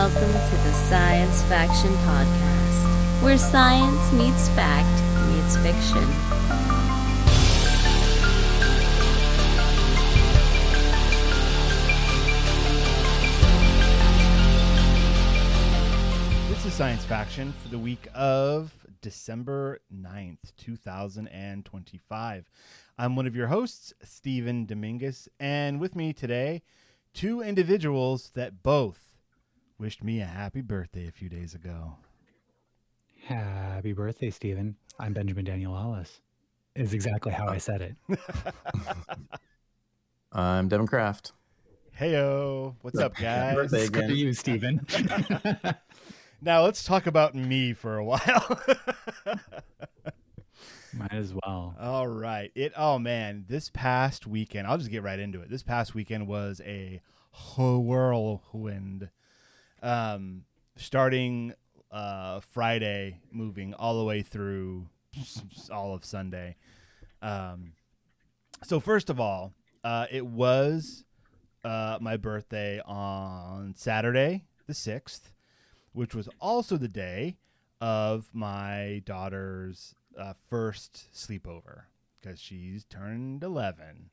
welcome to the Science Faction Podcast, where science meets fact meets fiction. This is Science Faction for the week of December 9th, 2025. I'm one of your hosts, Stephen Dominguez, and with me today, two individuals that both wished me a happy birthday a few days ago. Happy birthday, Stephen. I'm Benjamin Daniel Ellis. Is exactly how I said it. I'm Devon Kraft. Heyo, what's up, guys? Birthday again. Screw you, Stephen. Now let's talk about me for a while. Might as well. All right. Oh man, this past weekend, I'll just get right into it. This past weekend was a whirlwind. Starting Friday, moving all the way through all of Sunday. So first of all, it was my birthday on Saturday, the 6th, which was also the day of my daughter's first sleepover because she's turned 11.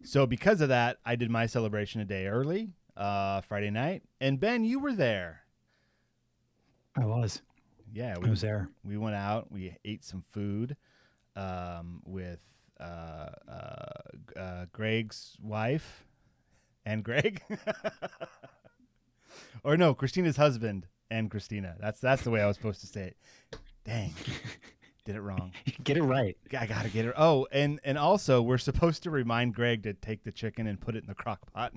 So because of that, I did my celebration a day early, Friday night. And Ben, you were there. I was. Yeah, I was there. We went out. We ate some food with Greg's wife and Greg. Or no, Christina's husband and Christina. That's the way I was supposed to say it. Dang. Did it wrong. Get it right. I got to get it. Oh, and also we're supposed to remind Greg to take the chicken and put it in the crock pot.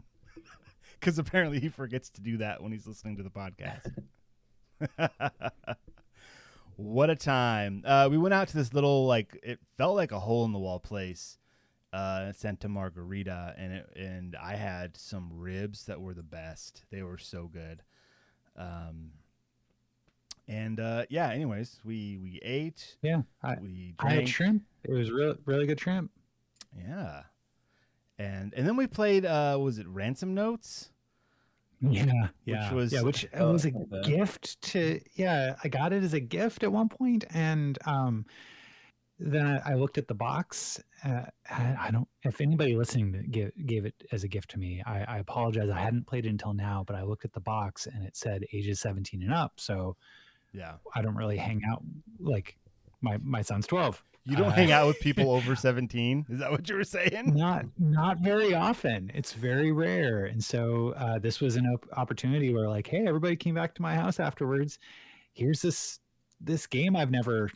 Because apparently he forgets to do that when he's listening to the podcast. What a time. We went out to this little, it felt like a hole-in-the-wall place in Santa Margarita, and I had some ribs that were the best. They were so good. Anyways, we ate. Yeah. We drank. I had shrimp. It was really good shrimp. Yeah. And then we played, was it Ransom Notes? Yeah. Which was a gift to, I got it as a gift at one point, and then I looked at the box. I don't, if anybody listening gave it as a gift to me, I apologize. I hadn't played it until now, but I looked at the box and it said ages 17 and up. So yeah, I don't really hang out, like my son's 12. You don't hang out with people over 17? Is that what you were saying? Not very often. It's very rare. And so this was an opportunity where, like, hey, everybody came back to my house afterwards. Here's this game I've never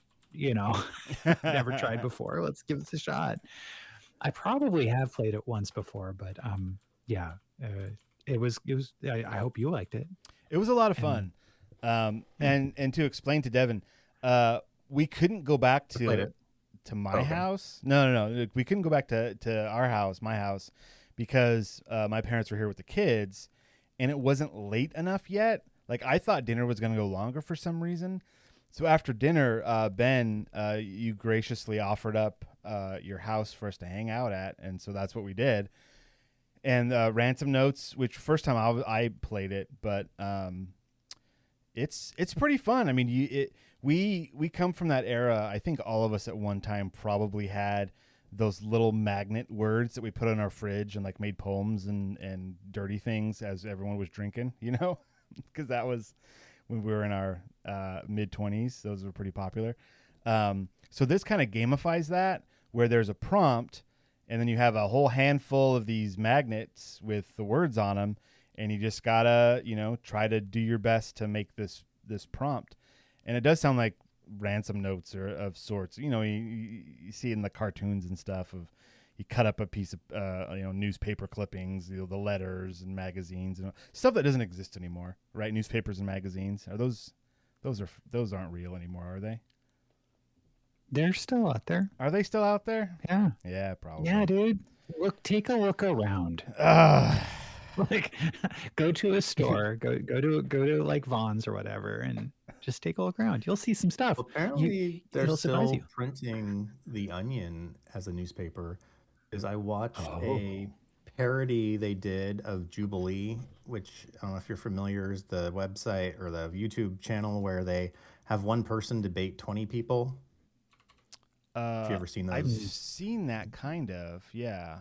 never tried before. Let's give this a shot. I probably have played it once before, but it was I hope you liked it. It was a lot of fun. And to explain to Devon, we couldn't go back to my house. No. We couldn't go back to our house, my house, because my parents were here with the kids, and it wasn't late enough yet. Like, I thought dinner was going to go longer for some reason. So after dinner, Ben, you graciously offered up your house for us to hang out at, and so that's what we did. And Ransom Notes, which first time I played it, but it's pretty fun. I mean, we come from that era. I think all of us at one time probably had those little magnet words that we put on our fridge and made poems and dirty things as everyone was drinking, because that was when we were in our mid-20s. Those were pretty popular. So this kind of gamifies that, where there's a prompt, and then you have a whole handful of these magnets with the words on them, and you just gotta, try to do your best to make this prompt. And it does sound like Ransom Notes or of sorts. You see in the cartoons and stuff of you cut up a piece of newspaper clippings, the letters and magazines and stuff that doesn't exist anymore, right? Newspapers and magazines, are those aren't real anymore, are they? They're still out there. Are they still out there? Yeah. Yeah, probably. Yeah, dude. Take a look around. Go to a store, go to like Vaughn's or whatever, and just take a look around. You'll see some stuff. Well, apparently, they're still printing The Onion as a newspaper. Because I watched a parody they did of Jubilee, which I don't know if you're familiar, is the website or the YouTube channel where they have one person debate 20 people. Have you ever seen those? I've seen that kind of, yeah.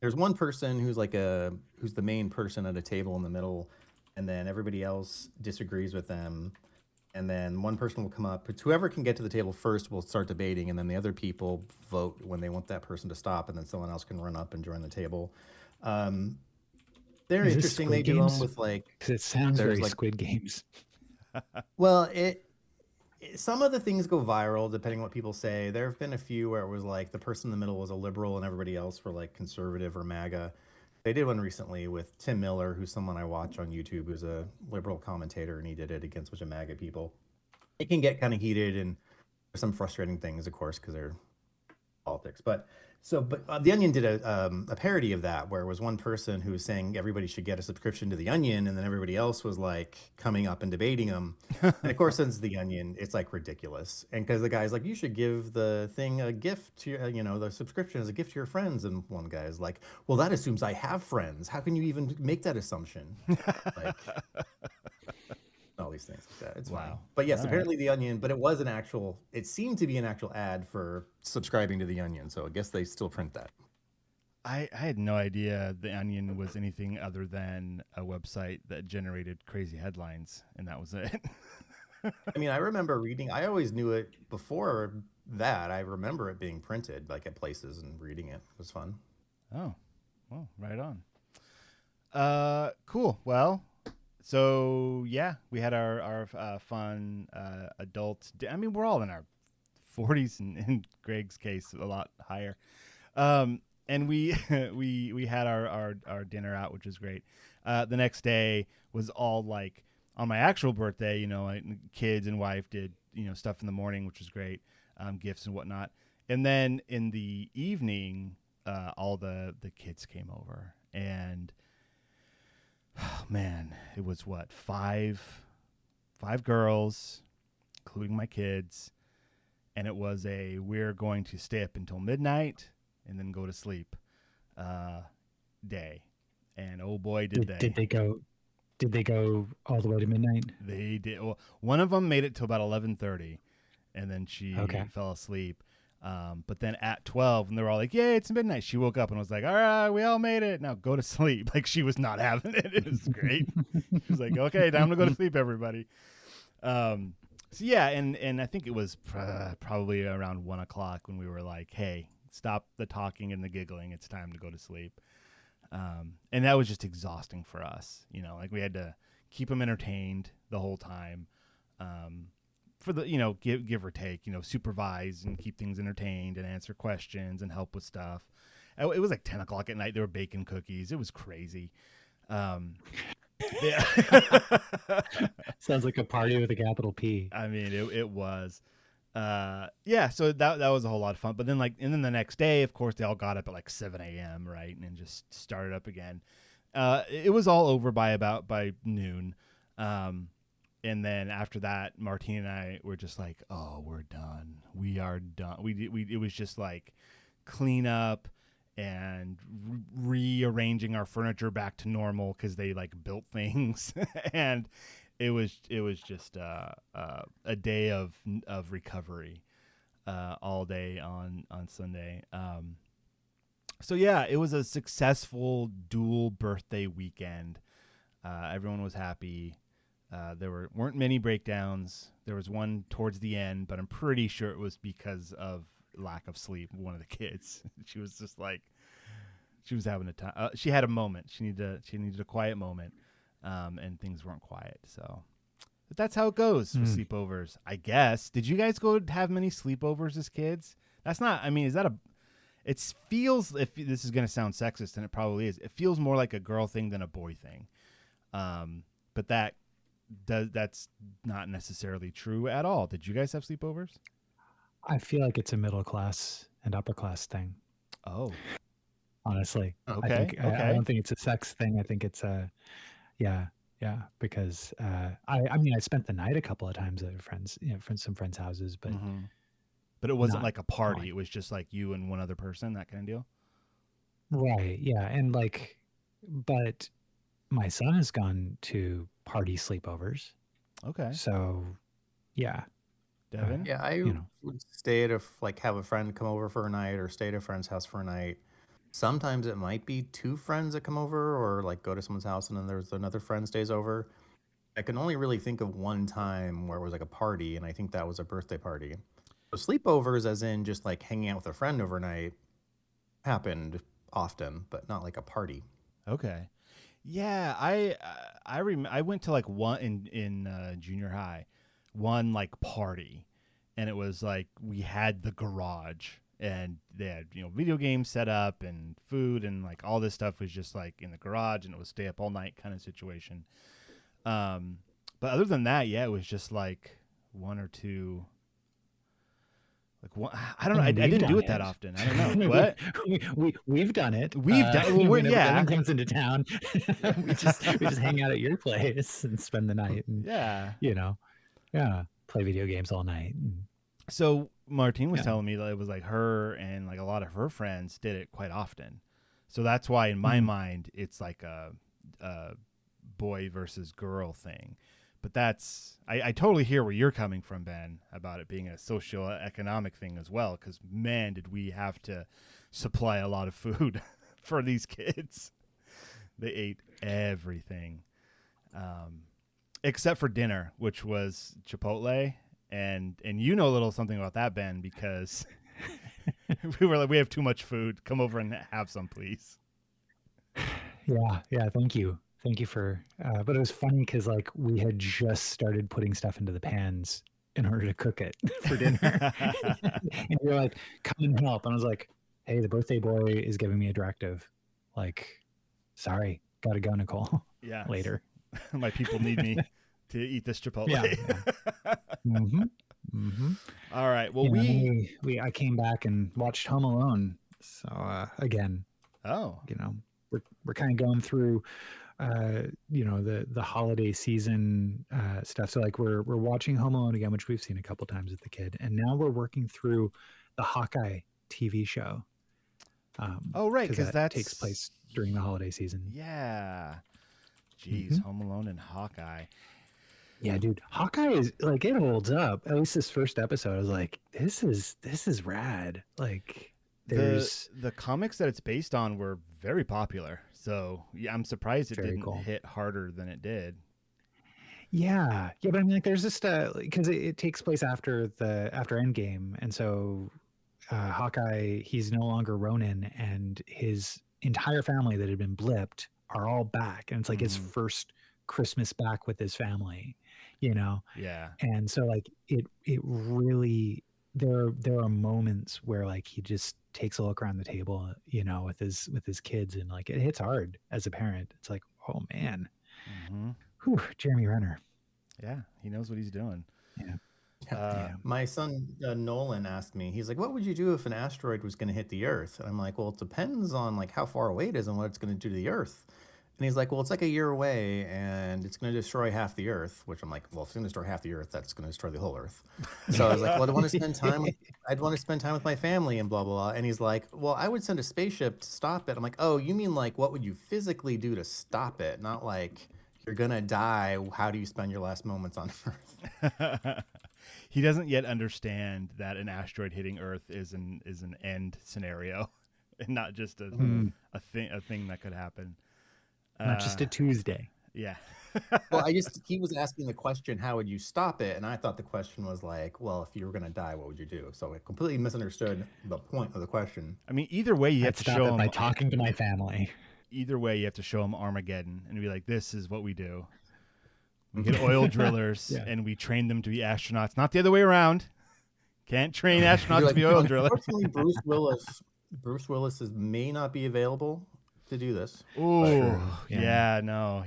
There's one person who's who's the main person at a table in the middle, and then everybody else disagrees with them. And then one person will come up. It's whoever can get to the table first will start debating, and then the other people vote when they want that person to stop, and then someone else can run up and join the table. They're interesting. They do them with because it sounds very Squid Games. Well, some of the things go viral depending on what people say. There have been a few where it was like the person in the middle was a liberal and everybody else were like conservative or MAGA. They did one recently with Tim Miller, who's someone I watch on YouTube, who's a liberal commentator, and he did it against a bunch of MAGA people. It can get kind of heated, and there's some frustrating things, of course, because they're politics. But The Onion did a parody of that, where it was one person who was saying everybody should get a subscription to The Onion, and then everybody else was like coming up and debating them. And of course, since The Onion, it's like ridiculous. And because the guy's like, you should give the thing a gift to your, the subscription as a gift to your friends. And one guy is like, well, that assumes I have friends. How can you even make that assumption? Like all these things like that. It's fine. But yes, apparently The Onion, but it seemed to be an actual ad for subscribing to The Onion. So I guess they still print that. I had no idea The Onion was anything other than a website that generated crazy headlines, and that was it. I mean, I remember reading, I always knew it before that. I remember it being printed like at places and reading it. It was fun. Oh, well, right on. Cool. Well, so yeah, we had our fun adult. I mean, we're all in our 40s, and in Greg's case, a lot higher. And we we had our dinner out, which was great. The next day was all like on my actual birthday. Kids and wife did stuff in the morning, which was great, gifts and whatnot. And then in the evening, all the kids came over, and oh, man, it was five girls, including my kids, and it was we're going to stay up until midnight and then go to sleep day. And oh boy, did they. Did they go all the way to midnight? They did. Well, one of them made it till about 11:30, and then she fell asleep. But then at 12, and they were all like, yay, it's midnight. She woke up and was like, all right, we all made it. Now go to sleep. Like, she was not having it. It was great. She was like, okay, time to go to sleep, everybody. So yeah, and I think it was probably around 1 o'clock when we were like, hey, stop the talking and the giggling. It's time to go to sleep. And that was just exhausting for us. Like we had to keep them entertained the whole time. For the, give or take, supervise and keep things entertained and answer questions and help with stuff. It was like 10 o'clock at night. They were baking cookies. It was crazy. Yeah. Sounds like a party with a capital P. I mean, it was. Yeah, so that was a whole lot of fun. But then and then the next day, of course, they all got up at like 7 a.m., right? And just started up again. It was all over by noon. And then after that, Martine and I were just like, oh, we're done. We are done. It was just like clean up and rearranging our furniture back to normal because they like built things. And it was just a day of recovery all day on Sunday. So yeah, it was a successful dual birthday weekend. Everyone was happy. There weren't many breakdowns. There was one towards the end, but I'm pretty sure it was because of lack of sleep. One of the kids, she was just like, she was having a time. She had a moment. She needed a quiet moment, and things weren't quiet. So, but that's how it goes with sleepovers, I guess. Did you guys go have many sleepovers as kids? That's not. I mean, is that a? It feels, if this is going to sound sexist, and it probably is. It feels more like a girl thing than a boy thing. But that's not necessarily true at all. Did you guys have sleepovers? I feel like it's a middle class and upper class thing. Oh, honestly, okay. I don't think it's a sex thing. I think it's yeah, because I spent the night a couple of times at some friends' houses, but but it wasn't like a party. It was just like you and one other person, that kind of deal. Right. Yeah. And like, but my son has gone to party sleepovers. Okay. So yeah, Devin? Yeah, I you know, would stay at have a friend come over for a night or stay at a friend's house for a night. Sometimes it might be two friends that come over or like go to someone's house and then there's another friend stays over. I can only really think of one time where it was like a party, and I think that was a birthday party. So sleepovers, as in just like hanging out with a friend overnight, happened often, but not like a party. Okay. Yeah, I went to like one in junior high, one like party, and it was like we had the garage and they had video games set up and food and like all this stuff was just like in the garage and it was stay up all night kind of situation. But other than that, yeah, it was just like one or two. Like one, I don't know. I didn't do it that often. I don't know what we've done it. we've done. Well, Whenever yeah, Devin comes into town, we just hang out at your place and spend the night. And, yeah. play video games all night. And, So Martine was telling me that it was like her and like a lot of her friends did it quite often. So that's why in my mind it's like a boy versus girl thing. But that's I totally hear where you're coming from, Ben, about it being a socioeconomic thing as well. Because man, did we have to supply a lot of food for these kids. They ate everything, except for dinner, which was Chipotle. And you know a little something about that, Ben, because we were like, we have too much food. Come over and have some, please. Yeah. Thank you for. But it was funny because like we had just started putting stuff into the pans in order to cook it for dinner, and you're like, "Come and help," and I was like, "Hey, the birthday boy is giving me a directive. Like, sorry, gotta go, Nicole. Yeah, later. My people need me to eat this Chipotle." Yeah. Mm-hmm. All right. Well, I came back and watched Home Alone. So again, we're kind of going through, the holiday season stuff. So like we're watching Home Alone again, which we've seen a couple times with the kid, and now we're working through the Hawkeye TV show. Right, because that takes place during the holiday season. Yeah. Jeez, Home Alone and Hawkeye. Yeah, dude, Hawkeye is like, it holds up. At least this first episode, I was like, this is rad. Like, there's the comics that it's based on were very popular. So yeah, I'm surprised it didn't hit harder than it did. Yeah, but I mean, like, there's just because it takes place after Endgame, and so Hawkeye, he's no longer Ronin, and his entire family that had been blipped are all back, and it's like his first Christmas back with his family, Yeah. And so like it really, there are moments where like he just takes a look around the table, with his kids, and like it hits hard as a parent. It's like, oh man, Jeremy Renner. Yeah, he knows what he's doing. Yeah. My son Nolan asked me, he's like, what would you do if an asteroid was going to hit the Earth? And I'm like, well, it depends on like how far away it is and what it's going to do to the Earth. And he's like, well, it's like a year away and it's going to destroy half the Earth, which I'm like, well, if it's going to destroy half the Earth, that's going to destroy the whole Earth. So I was like, well, I'd want to spend time with my family and blah, blah, blah. And he's like, well, I would send a spaceship to stop it. I'm like, oh, you mean like, what would you physically do to stop it? Not like you're going to die. How do you spend your last moments on Earth? He doesn't yet understand that an asteroid hitting Earth is an end scenario and not just a thing that could happen. Not just a Tuesday. Yeah. Well, he was asking the question, how would you stop it? And I thought the question was like, well, if you were going to die, what would you do? So I completely misunderstood the point of the question. I mean, either way, you have to show him by talking to my family. Either way, you have to show him Armageddon and be like, this is what we do. We get oil drillers and we train them to be astronauts, not the other way around. Can't train astronauts to be oil drillers. Unfortunately, Bruce Willis may not be available to do this. Oh, no,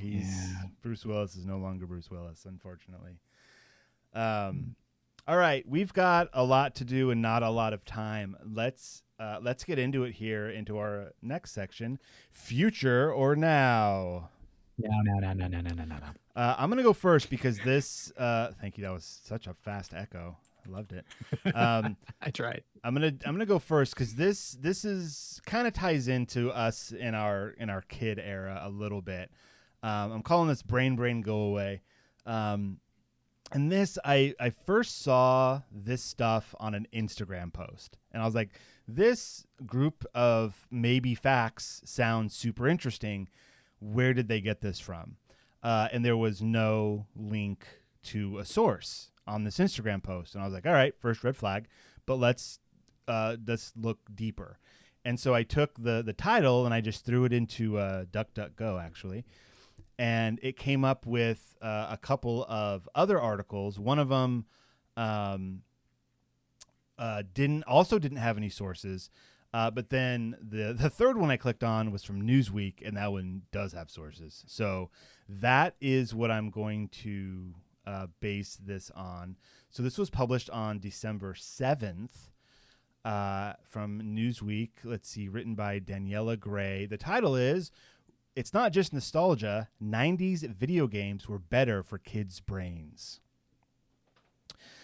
Bruce Willis is no longer Bruce Willis, unfortunately. All right, we've got a lot to do and not a lot of time. Let's get into it here, into our next section, Future or Now. No. I'm gonna go first because this. Thank you. That was such a fast echo. I loved it. I tried. I'm gonna go first because this is kind of ties into us in our kid era a little bit. I'm calling this brain go away. And this, I first saw this stuff on an Instagram post, and I was like, this group of maybe facts sounds super interesting. Where did they get this from? And there was no link to a source on this Instagram post. And I was like, all right, first red flag, but let's look deeper. And so I took the title and I just threw it into DuckDuckGo, actually. And it came up with a couple of other articles. One of them didn't have any sources. But then the third one I clicked on was from Newsweek, and that one does have sources. So that is what I'm going to base this on. So this was published on December 7th from Newsweek. Let's see, written by Daniela Gray. The title is, "It's Not Just Nostalgia, 90s Video Games Were Better for Kids' Brains."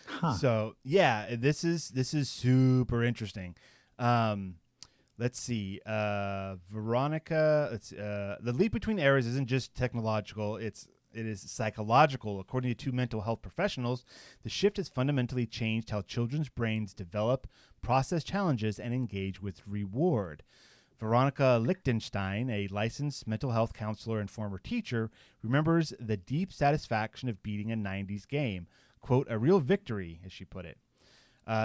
Huh. So yeah, this is super interesting. Let's see. Veronica, the leap between eras isn't just technological. It is psychological. According to two mental health professionals, the shift has fundamentally changed how children's brains develop, process challenges, and engage with reward. Veronica Lichtenstein, a licensed mental health counselor and former teacher, remembers the deep satisfaction of beating a 90s game. Quote, "a real victory," as she put it.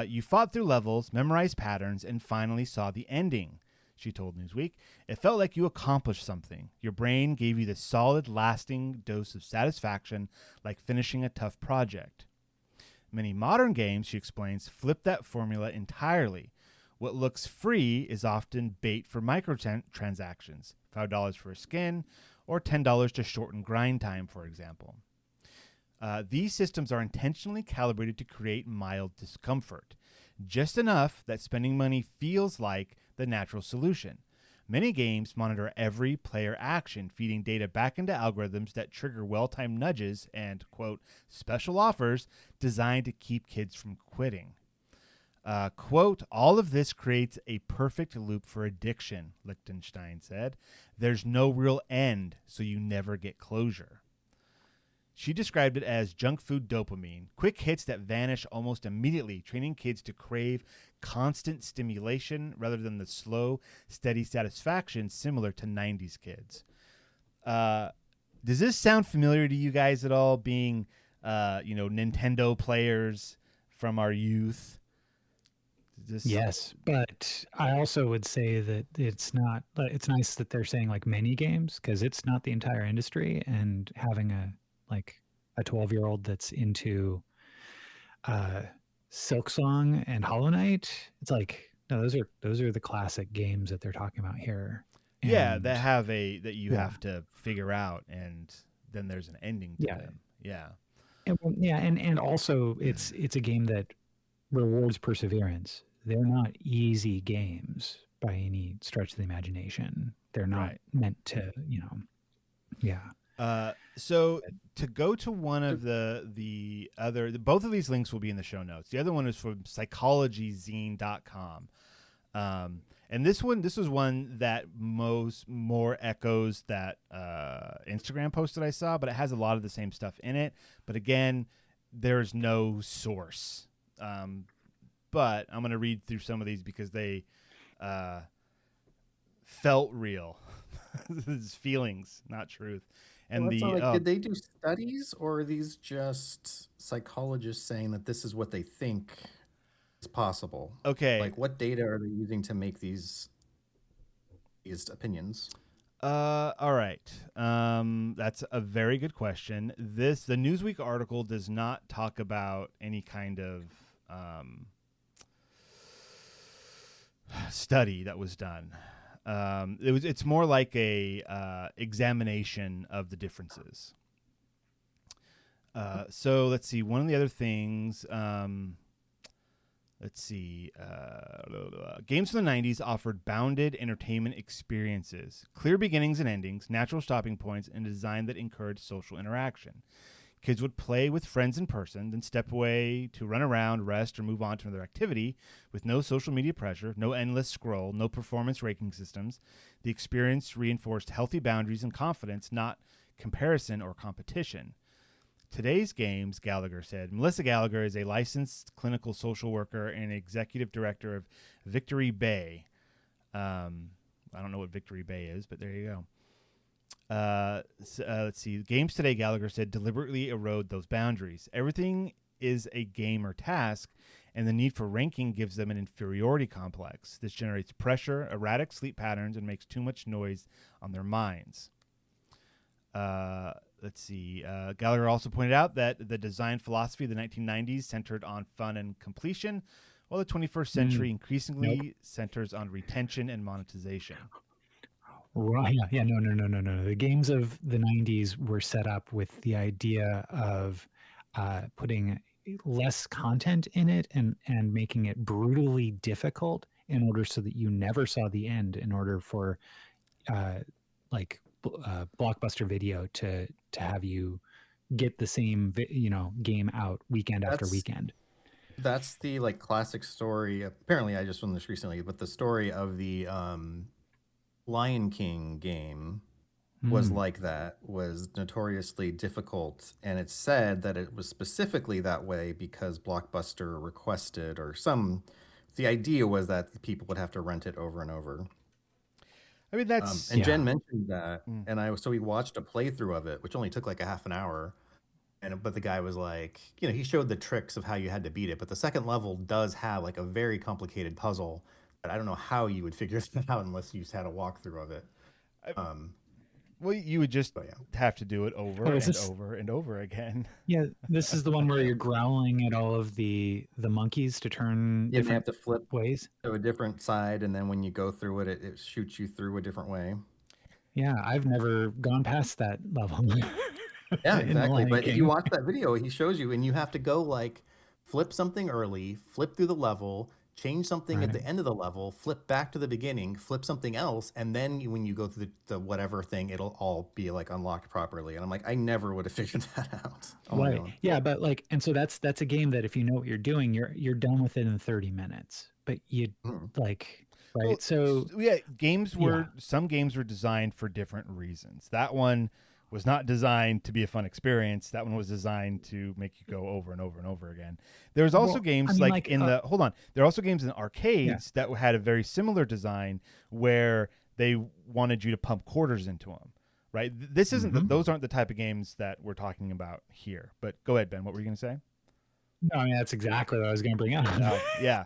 "You fought through levels, memorized patterns, and finally saw the ending," she told Newsweek. "It felt like you accomplished something. Your brain gave you this solid, lasting dose of satisfaction, like finishing a tough project." Many modern games, she explains, flip that formula entirely. What looks free is often bait for microtransactions, $5 for a skin, or $10 to shorten grind time, for example. These systems are intentionally calibrated to create mild discomfort, just enough that spending money feels like the natural solution. Many games monitor every player action, feeding data back into algorithms that trigger well-timed nudges and, quote, "special offers designed to keep kids from quitting." Quote, "all of this creates a perfect loop for addiction," Lichtenstein said. "There's no real end, so you never get closure." She described it as junk food dopamine, quick hits that vanish almost immediately, training kids to crave constant stimulation rather than the slow, steady satisfaction similar to 90s kids. Does this sound familiar to you guys at all, being, Nintendo players from our youth? Yes, but I also would say that it's not. It's nice that they're saying like many games, because it's not the entire industry, and having a 12-year-old that's into Silksong and Hollow Knight, it's like, no, those are the classic games that they're talking about here. Yeah, And that have that you have to figure out, and then there's an ending to Yeah. them. Yeah. and also it's a game that rewards perseverance. They're not easy games by any stretch of the imagination. They're not Right. meant to, yeah. So to go to one of the other, both of these links will be in the show notes. The other one is from psychologyzine.com. And this was one that more echoes that Instagram post that I saw, but it has a lot of the same stuff in it. But again, there's no source. But I'm going to read through some of these because they felt real. It's feelings, not truth. And did they do studies, or are these just psychologists saying that this is what they think is possible? Okay. Like, what data are they using to make these opinions? All right. That's a very good question. The Newsweek article does not talk about any kind of study that was done. It's more like a examination of the differences. So let's see. One of the other things. Let's see. Games from the 90s offered bounded entertainment experiences, clear beginnings and endings, natural stopping points, and a design that encouraged social interaction. Kids would play with friends in person, then step away to run around, rest, or move on to another activity with no social media pressure, no endless scroll, no performance ranking systems. The experience reinforced healthy boundaries and confidence, not comparison or competition. Today's games, Gallagher said. Melissa Gallagher is a licensed clinical social worker and executive director of Victory Bay. I don't know what Victory Bay is, but there you go. Let's see. Games today, Gallagher said, deliberately erode those boundaries. Everything is a game or task, and the need for ranking gives them an inferiority complex. This generates pressure, erratic sleep patterns, and makes too much noise on their minds. Let's see. Gallagher also pointed out that the design philosophy of the 1990s centered on fun and completion, while the 21st century increasingly centers on retention and monetization. Right. Yeah. No. The games of the 90s were set up with the idea of putting less content in it and making it brutally difficult in order so that you never saw the end, in order for Blockbuster Video to have you get the same game out weekend after weekend. That's the like classic story. Apparently, I just learned this recently, but the story of the Lion King game was like that, was notoriously difficult, and it's said that it was specifically that way because Blockbuster requested, or the idea was that people would have to rent it over and over. I mean, that's and Jen mentioned that, and so we watched a playthrough of it, which only took like a half an hour. But the guy was like, he showed the tricks of how you had to beat it. But the second level does have like a very complicated puzzle that I don't know how you would figure that out unless you just had a walkthrough of it. Well, you would just have to do it over over and over again. Yeah, this is the one where you're growling at all of the monkeys to turn you have to flip ways to a different side, and then when you go through it, it shoots you through a different way. Yeah, I've never gone past that level. Yeah, exactly. But if you watch that video, he shows you, and you have to go like flip something early, flip through the level, change something at the end of the level, flip back to the beginning, flip something else, and then when you go through the whatever thing, it'll all be like unlocked properly. And I'm like, I never would have figured that out on my own. Yeah, but like, and so that's a game that if you know what you're doing, you're done with it in 30 minutes. But you like, right? Well, so yeah, some games were designed for different reasons. That one was not designed to be a fun experience. That one was designed to make you go over and over and over again. There's also games there are also games in arcades that had a very similar design where they wanted you to pump quarters into them, right? This isn't those aren't the type of games that we're talking about here. But go ahead, Ben. What were you going to say? No, I mean, that's exactly what I was going to bring up. Yeah.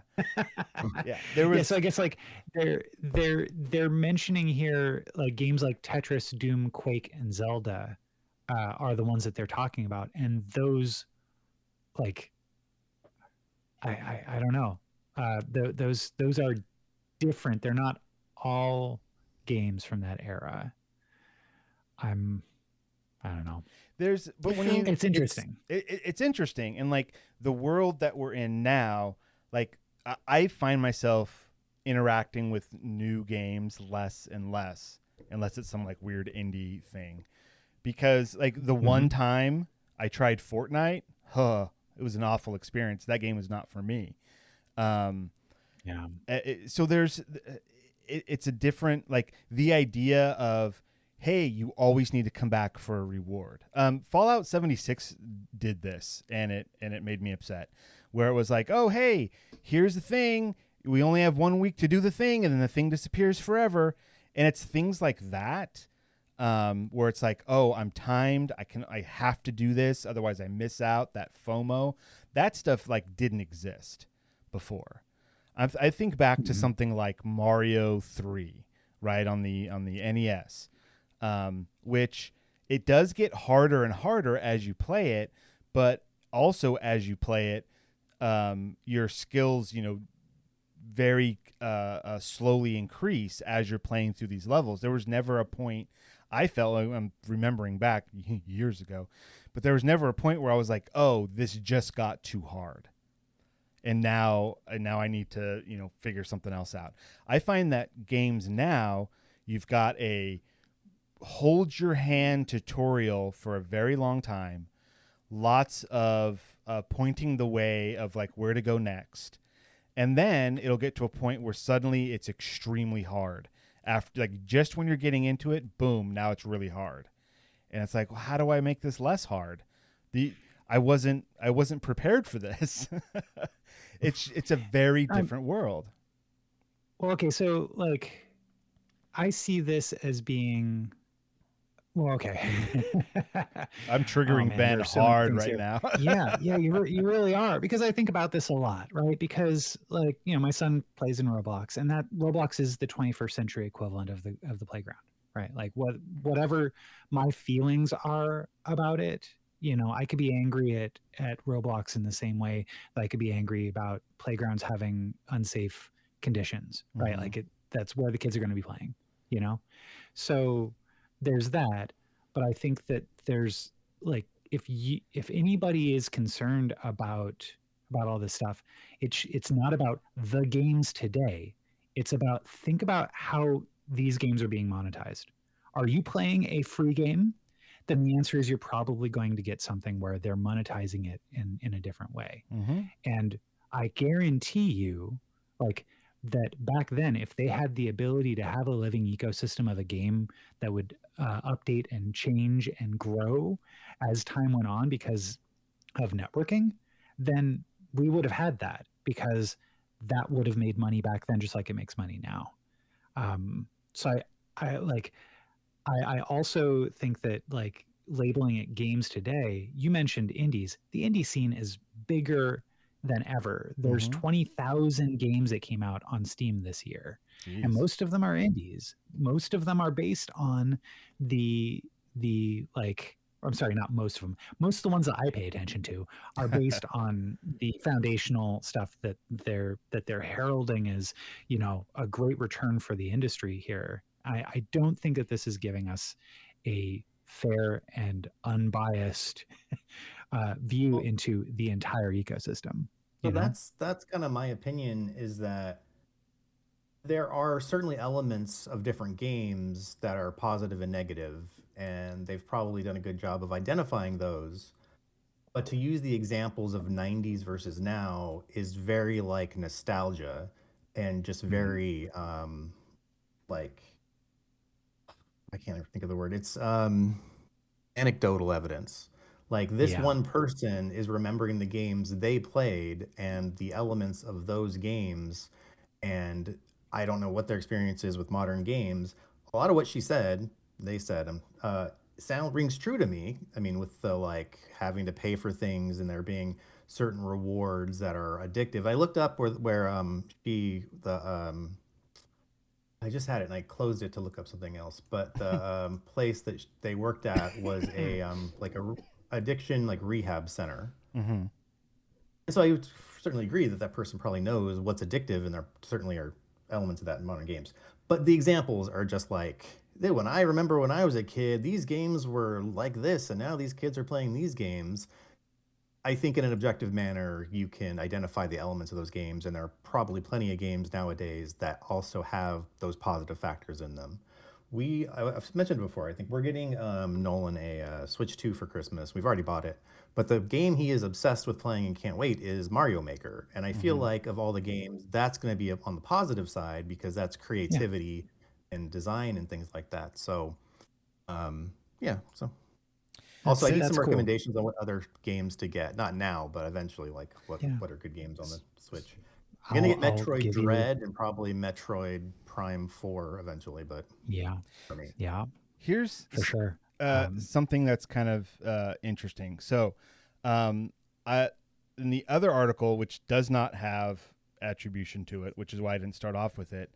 There was. Yeah, so I guess like they're mentioning here like games like Tetris, Doom, Quake, and Zelda are the ones that they're talking about, and those like I don't know. Those are different. They're not all games from that era. I don't know. It's interesting. It's interesting, and like the world that we're in now, like I find myself interacting with new games less and less, unless it's some like weird indie thing, because like the one time I tried Fortnite, it was an awful experience. That game was not for me. So it's a different, like the idea of, hey, you always need to come back for a reward. Fallout 76 did this, and it made me upset, where it was like, oh, hey, here's the thing. We only have 1 week to do the thing, and then the thing disappears forever. And it's things like that, where it's like, oh, I'm timed. I have to do this, otherwise I miss out. That FOMO, that stuff like didn't exist before. I think back to something like Mario 3, right, on the NES. Which it does get harder and harder as you play it, but also as you play it, your skills, very slowly increase as you're playing through these levels. There was never a point, I felt like, I'm remembering back years ago, but there was never a point where I was like, oh, this just got too hard. And now I need to, figure something else out. I find that games now, you've got a hold your hand tutorial for a very long time, lots of pointing the way of like where to go next. And then it'll get to a point where suddenly it's extremely hard. After, like, just when you're getting into it, boom, now it's really hard. And it's like, well, how do I make this less hard? I wasn't prepared for this. It's a very different world. Well, okay, so like I see this as being well, okay. I'm triggering Ben there's so hard many right things now. here. Yeah, you really are, because I think about this a lot, right? Because like, you know, my son plays in Roblox, and that Roblox is the 21st century equivalent of the playground, right? Like whatever my feelings are about it, you know, I could be angry at Roblox in the same way that I could be angry about playgrounds having unsafe conditions, right? Mhm. Like that's where the kids are going to be playing, you know? So there's that, but I think that there's like, if anybody is concerned about all this stuff, it's not about the games today. It's about, think about how these games are being monetized. Are you playing a free game? Then the answer is you're probably going to get something where they're monetizing it in a different way. Mm-hmm. And I guarantee you, like, that back then, if they had the ability to have a living ecosystem of a game that would update and change and grow as time went on because of networking, then we would have had that, because that would have made money back then, just like it makes money now. So I also think that, like, labeling it games today, you mentioned indies. The indie scene is bigger than ever. There's 20,000 games that came out on Steam this year. Jeez. And most of them are indies. Most of them are based on the like, I'm sorry, not most of them. Most of the ones that I pay attention to are based on the foundational stuff that they're heralding as, you know, a great return for the industry here. I don't think that this is giving us a fair and unbiased view into the entire ecosystem. So that's kind of my opinion, is that there are certainly elements of different games that are positive and negative, and they've probably done a good job of identifying those. But to use the examples of 90s versus now is very like nostalgia, and just very like, I can't even think of the word. It's anecdotal evidence. Like, this one person is remembering the games they played and the elements of those games, and I don't know what their experience is with modern games. A lot of what they said, sound rings true to me. I mean, with the like having to pay for things and there being certain rewards that are addictive. I looked up where I just had it and I closed it to look up something else. But the place that they worked at was a like a addiction like rehab center. Mm-hmm. And so I would certainly agree that that person probably knows what's addictive, and there certainly are elements of that in modern games. But the examples are just like, when I remember when I was a kid, these games were like this, and now these kids are playing these games. I think in an objective manner, you can identify the elements of those games, and there are probably plenty of games nowadays that also have those positive factors in them. I've mentioned before, I think we're getting Nolan a Switch 2 for Christmas. We've already bought it. But the game he is obsessed with playing and can't wait is Mario Maker. And I feel like of all the games, that's going to be on the positive side, because that's creativity and design and things like that. So, so... Also, I need some recommendations on what other games to get. Not now, but eventually, like what are good games on the Switch. I'm going to get Metroid Dread and probably Metroid Prime 4 eventually, but for me. Yeah. Here's for sure something that's kind of interesting. So in the other article, which does not have attribution to it, which is why I didn't start off with it,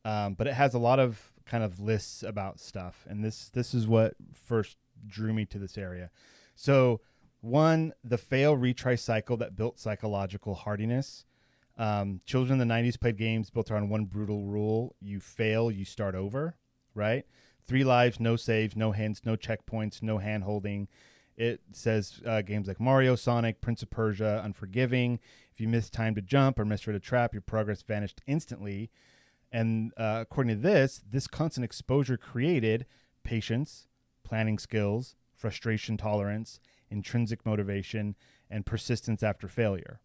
but it has a lot of kind of lists about stuff. And this is what first drew me to this area. So one, the fail retry cycle that built psychological hardiness. Children in the 90s played games built around one brutal rule: you fail, you start over, right? 3 lives, no saves, no hints, no checkpoints, no hand holding. It says games like Mario, Sonic, Prince of Persia, Unforgiving. If you missed time to jump or misread a trap, your progress vanished instantly. And according to this constant exposure created patience, planning skills, frustration tolerance, intrinsic motivation, and persistence after failure.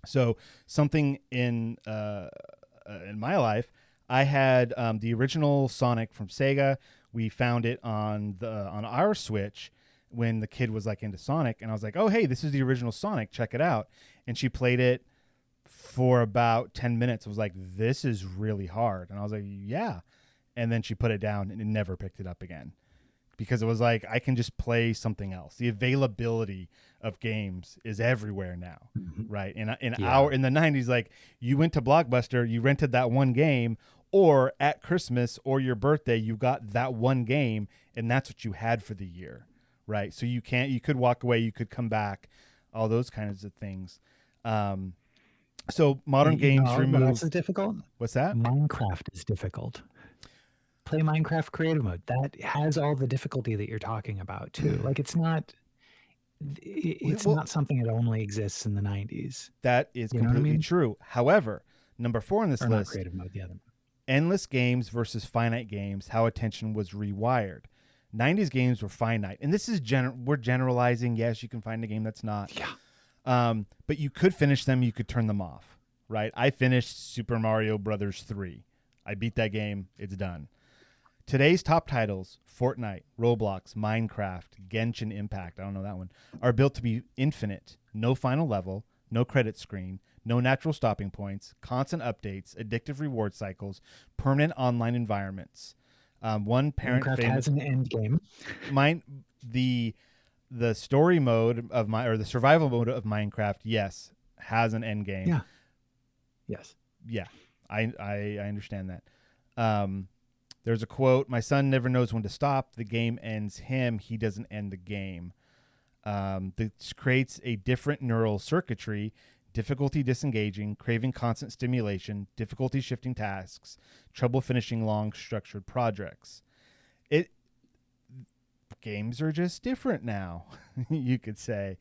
So something in my life, I had the original Sonic from Sega. We found it on our Switch when the kid was like into Sonic, and I was like, "Oh, hey, this is the original Sonic. Check it out." And she played it for about 10 minutes. I was like, "This is really hard," and I was like, "Yeah." And then she put it down and never picked it up again, because it was like, I can just play something else. The availability of games is everywhere now, right? In the 90s, like, you went to Blockbuster, you rented that one game, or at Christmas or your birthday, you got that one game, and that's what you had for the year, right? So you could walk away, you could come back, all those kinds of things. So modern games remove. What else is difficult? What's that? Minecraft is difficult. Play Minecraft creative mode. That has all the difficulty that you're talking about too. Like, it's not something that only exists in the 90s. That is completely true. However, number 4 on this list, not creative mode, the other one. Endless games versus finite games, how attention was rewired. 90s games were finite. And this is we're generalizing. Yes, you can find a game that's not. Yeah. But you could finish them, you could turn them off, right? I finished Super Mario Brothers 3. I beat that game. It's done. Today's top titles, Fortnite, Roblox, Minecraft, Genshin Impact, I don't know that one, are built to be infinite. No final level, no credit screen, no natural stopping points, constant updates, addictive reward cycles, permanent online environments. One parent Minecraft has an end game. The story mode of the survival mode of Minecraft, yes, has an end game. Yeah. Yes. Yeah. I understand that. There's a quote, "My son never knows when to stop. The game ends him. He doesn't end the game." This creates a different neural circuitry, difficulty disengaging, craving constant stimulation, difficulty shifting tasks, trouble finishing long structured projects. Games are just different now, you could say.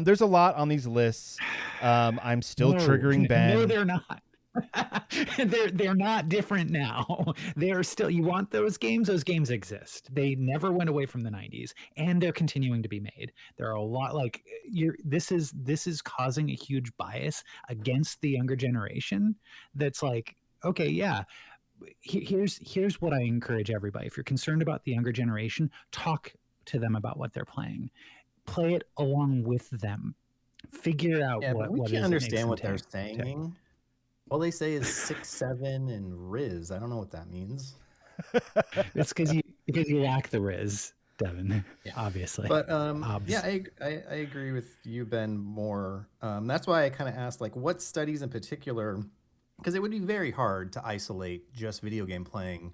There's a lot on these lists. I'm still triggering Ben. No, they're not. they're not different now. They're still, you want those games exist. They never went away from the 90s, and they're continuing to be made. There are a lot, like, this is causing a huge bias against the younger generation. That's like, okay, yeah, here's what I encourage everybody. If you're concerned about the younger generation, talk to them about what they're playing. Play it along with them. Figure out what we can't understand what they're saying. All they say is 6, 7, and Riz. I don't know what that means. It's because you lack the Riz, Devon. Yeah. Obviously. But yeah, I agree with you, Ben, more. That's why I kind of asked, like, what studies in particular, because it would be very hard to isolate just video game playing.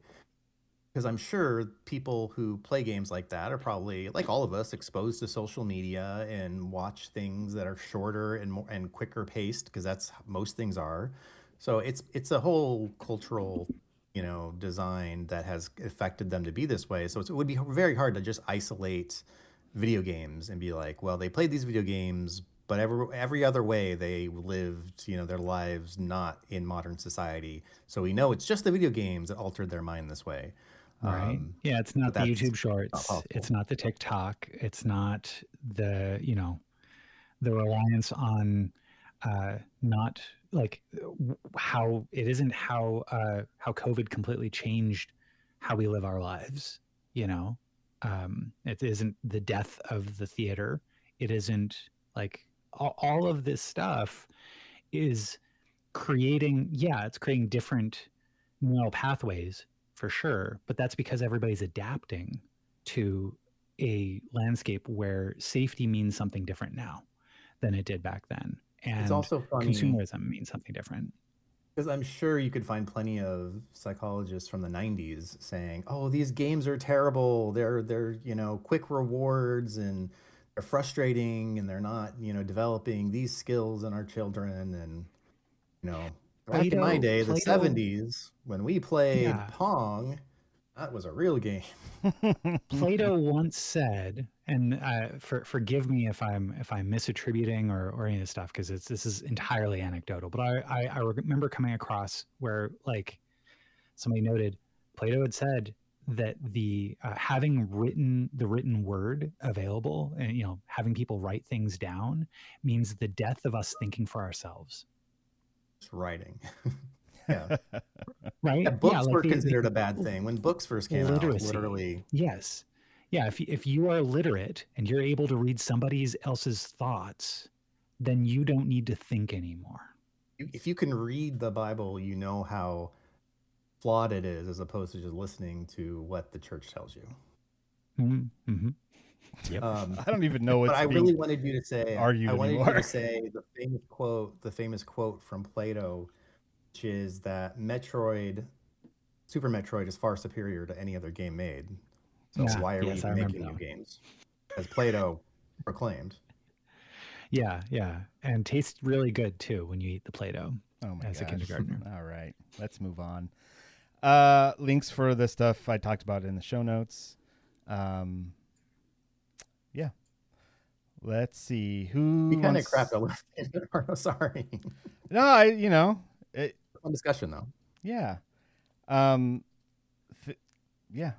Because I'm sure people who play games like that are probably, like all of us, exposed to social media and watch things that are shorter and quicker paced, because that's most things are. So it's a whole cultural, design that has affected them to be this way. So it would be very hard to just isolate video games and be like, well, they played these video games, but every other way they lived, their lives not in modern society. So we know it's just the video games that altered their mind this way. Right. Yeah, it's not the YouTube Shorts. It's not the TikTok. It's not the reliance on not like how it isn't how COVID completely changed how we live our lives. It isn't the death of the theater. It isn't like all of this stuff is creating. Yeah, it's creating different neural pathways for sure, but that's because everybody's adapting to a landscape where safety means something different now than it did back then. And it's also funny, consumerism means something different. Because I'm sure you could find plenty of psychologists from the 90s saying, "Oh, these games are terrible. They're quick rewards and they're frustrating and they're not, developing these skills in our children." And back in my day, the 70s, when we played Pong, that was a real game. Plato once said, and forgive me if I'm misattributing or any of this stuff, because this is entirely anecdotal, but I remember coming across where, like, somebody noted Plato had said, that the having the written word available, and having people write things down, means the death of us thinking for ourselves. Just writing. Yeah. Right. Yeah, books like were considered a bad thing when books first came literacy. out. Literally. Yes. Yeah. If you are literate and you're able to read somebody else's thoughts, then you don't need to think anymore. If you can read the Bible, you know how flawed it is, as opposed to just listening to what the church tells you. Mm-hmm. Yep. I don't even know what's but I being really wanted you to say argued I wanted anymore. you to say the famous quote from Plato, which is that Super Metroid is far superior to any other game made. So why are we even making new games? As Plato proclaimed. Yeah, and tastes really good too when you eat the Play-Doh. Oh my as a kindergartner. All right, let's move on. Links for the stuff I talked about in the show notes. Yeah. Let's see who. We kind of crapped a little. Sorry. No, fun discussion though. Yeah. Yeah.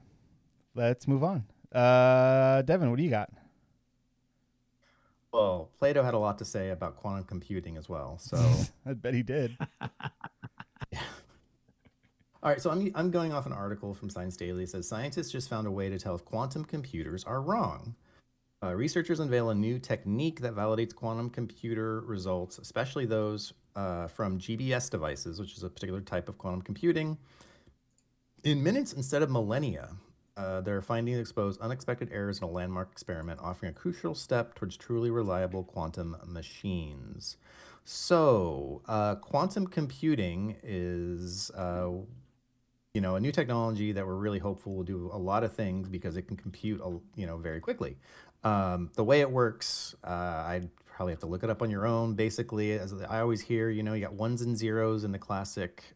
Let's move on. Devon, what do you got? Well, Plato had a lot to say about quantum computing as well. So I bet he did. Yeah. All right, so I'm going off an article from Science Daily. It says scientists just found a way to tell if quantum computers are wrong. Researchers unveil a new technique that validates quantum computer results, especially those from GBS devices, which is a particular type of quantum computing, in minutes instead of millennia. Their findings expose unexpected errors in a landmark experiment, offering a crucial step towards truly reliable quantum machines. So, quantum computing is, a new technology that we're really hopeful will do a lot of things because it can compute, very quickly. The way it works, I'd probably have to look it up on your own. Basically, as I always hear, you got ones and zeros in the classic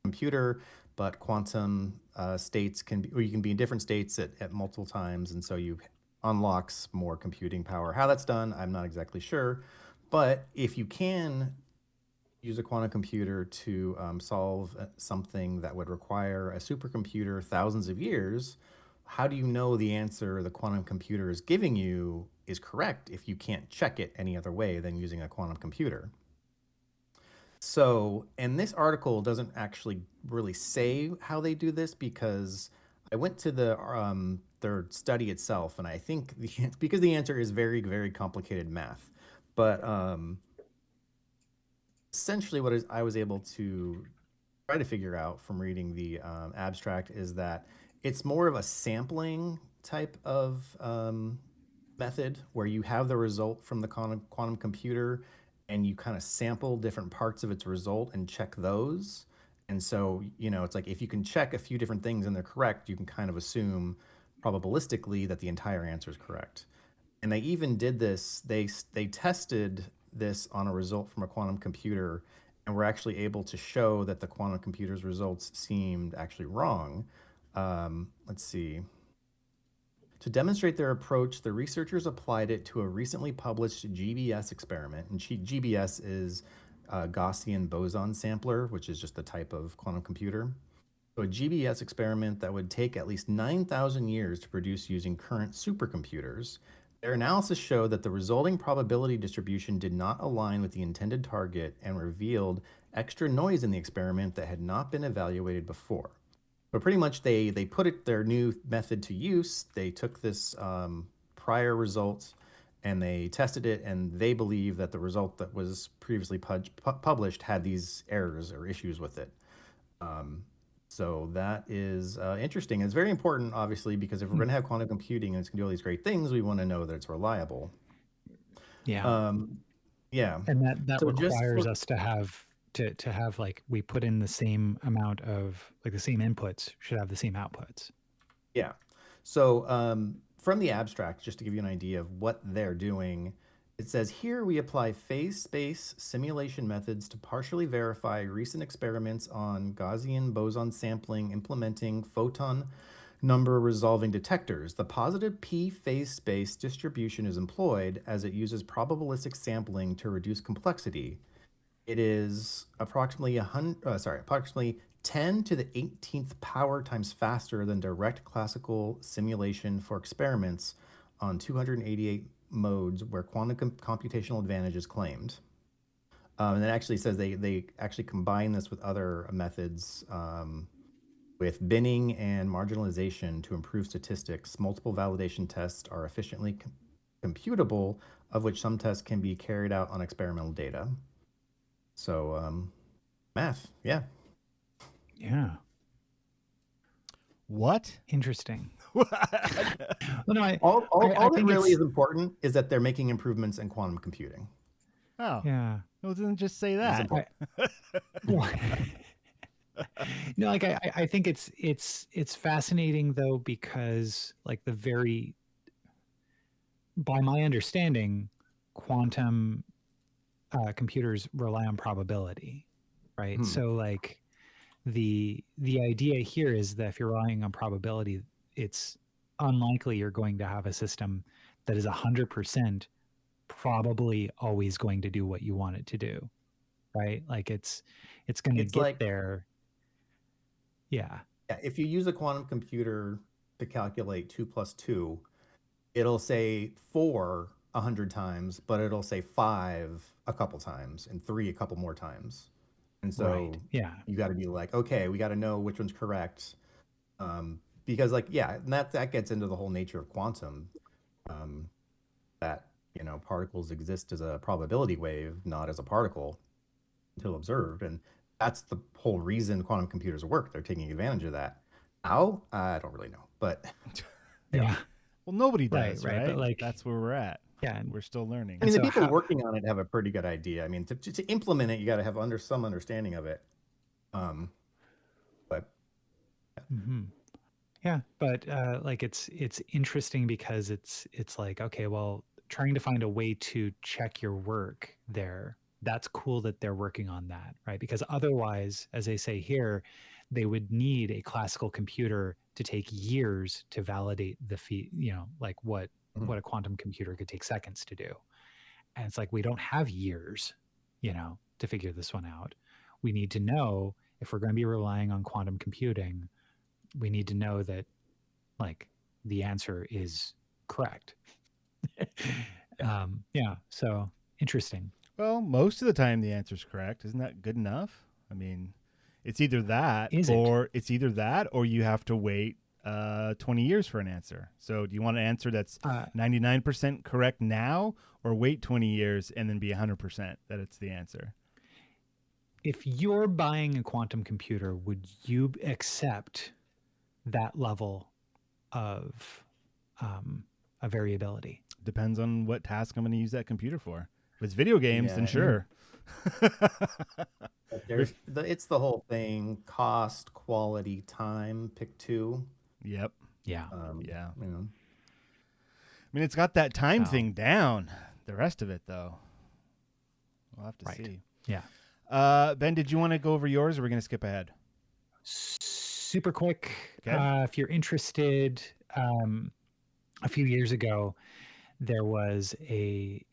computer, but quantum states you can be in different states at multiple times, and so you unlocks more computing power. How that's done, I'm not exactly sure, but if you can use a quantum computer to solve something that would require a supercomputer thousands of years, how do you know the answer the quantum computer is giving you is correct if you can't check it any other way than using a quantum computer? So, and this article doesn't actually really say how they do this, because I went to their study itself, and I think because the answer is very, very complicated math, but essentially what I was able to try to figure out from reading the abstract is that it's more of a sampling type of method where you have the result from the quantum computer and you kind of sample different parts of its result and check those. And so, it's like if you can check a few different things and they're correct, you can kind of assume probabilistically that the entire answer is correct. And they even did this, they tested this on a result from a quantum computer and were actually able to show that the quantum computer's results seemed actually wrong. Let's see. To demonstrate their approach, the researchers applied it to a recently published GBS experiment. And GBS is a Gaussian boson sampler, which is just the type of quantum computer. So a GBS experiment that would take at least 9,000 years to produce using current supercomputers. Their analysis showed that the resulting probability distribution did not align with the intended target and revealed extra noise in the experiment that had not been evaluated before. But pretty much they put their new method to use. They took this prior result and they tested it, and they believe that the result that was previously published had these errors or issues with it. So that is interesting. It's very important, obviously, because if we're going to have quantum computing and it's going to do all these great things, we want to know that it's reliable. Yeah. Yeah. And that so requires us to have like, we put in the same amount of, like, the same inputs should have the same outputs. Yeah. So from the abstract, just to give you an idea of what they're doing, it says here we apply phase space simulation methods to partially verify recent experiments on Gaussian boson sampling implementing photon number resolving detectors. The positive p phase space distribution is employed as it uses probabilistic sampling to reduce complexity. It is approximately 10 to the 18th power times faster than direct classical simulation for experiments on 288 modes where quantum computational advantage is claimed. And it actually says they actually combine this with other methods, with binning and marginalization to improve statistics. Multiple validation tests are efficiently computable, of which some tests can be carried out on experimental data. So, math, yeah. Yeah. What? Interesting. Well, no, All I that think really it's- is important is that they're making improvements in quantum computing. Oh, yeah. well, then just say It's that. important. Well, no, like I think it's fascinating though, because like by my understanding, quantum computers rely on probability, right? So like the idea here is that if you're relying on probability, it's unlikely you're going to have a system that is 100% probably always going to do what you want it to do, right? Like it's going to It's get like- there. Yeah. Yeah, if you use a quantum computer to calculate 2 + 2, it'll say 4 100 times, but it'll say 5 a couple times and 3 a couple more times. And so Right. Yeah. you got to be like, okay, we got to know which one's correct. Because like, yeah, and that gets into the whole nature of quantum, that, you know, particles exist as a probability wave, not as a particle until observed. And that's the whole reason quantum computers work. They're taking advantage of that. How? I don't really know, but Yeah. Well, nobody does, Right, right? but, like- That's where we're at. Yeah. We're still learning. I mean, the So people how- working on it have a pretty good idea. I mean, to implement it, you got to have some understanding of it. But Mhm. Yeah, but like it's interesting because it's like, okay, well, trying to find a way to check your work there. That's cool that they're working on that, right? Because otherwise, as they say here, they would need a classical computer to take years to validate like what a quantum computer could take seconds to do. And it's like, we don't have years, to figure this one out. We need to know, if we're going to be relying on quantum computing, we need to know that like the answer is correct. Yeah. So interesting. Well, most of the time the answer's correct. Isn't that good enough? I mean, it's either that or you have to wait 20 years for an answer. So do you want an answer that's 99% correct now, or wait 20 years and then be 100% that it's the answer? If you're buying a quantum computer, would you accept that level of a variability? Depends on what task I'm going to use that computer for. If it's video games, then Yeah. sure. it's the whole thing: cost, quality, time. Pick two. Yep. Yeah. Yeah. You know. I mean, it's got that time So- thing down. The rest of it, though, we'll have to Right. see. Yeah. Ben, did you want to go over yours, or are we going to skip ahead? Super quick. Okay. If you're interested, a few years ago, there was the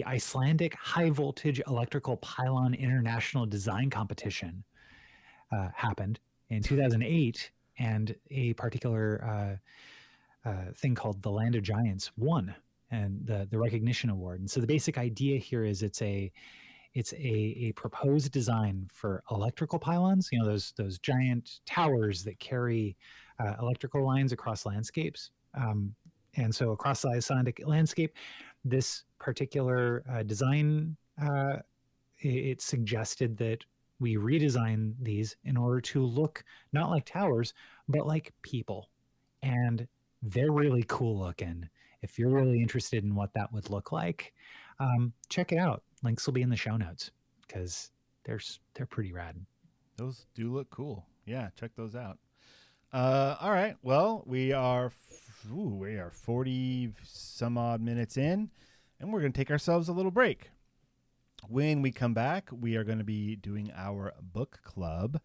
Icelandic High Voltage Electrical Pylon International Design Competition happened in 2008, and a particular thing called the Land of Giants won and the recognition award. And so the basic idea here is it's a proposed design for electrical pylons, those giant towers that carry electrical lines across landscapes. And so across the Icelandic landscape, this particular design, it suggested that we redesign these in order to look not like towers, but like people. And they're really cool looking. If you're really interested in what that would look like, check it out. Links will be in the show notes because they're pretty rad. Those do look cool. Yeah, check those out. All right. Well, we are 40 some odd minutes in, and we're going to take ourselves a little break. When we come back, we are going to be doing our book club.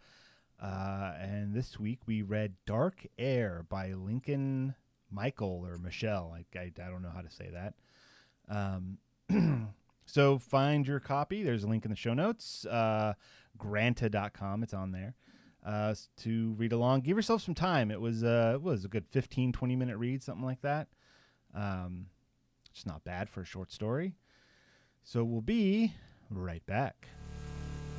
And this week we read Dark Air by Lincoln Michael or Michelle. I don't know how to say that. So find your copy. There's a link in the show notes. Granta.com. It's on there. To read along. Give yourself some time. It was a good 15, 20-minute read, something like that. It's not bad for a short story. So we'll be right back.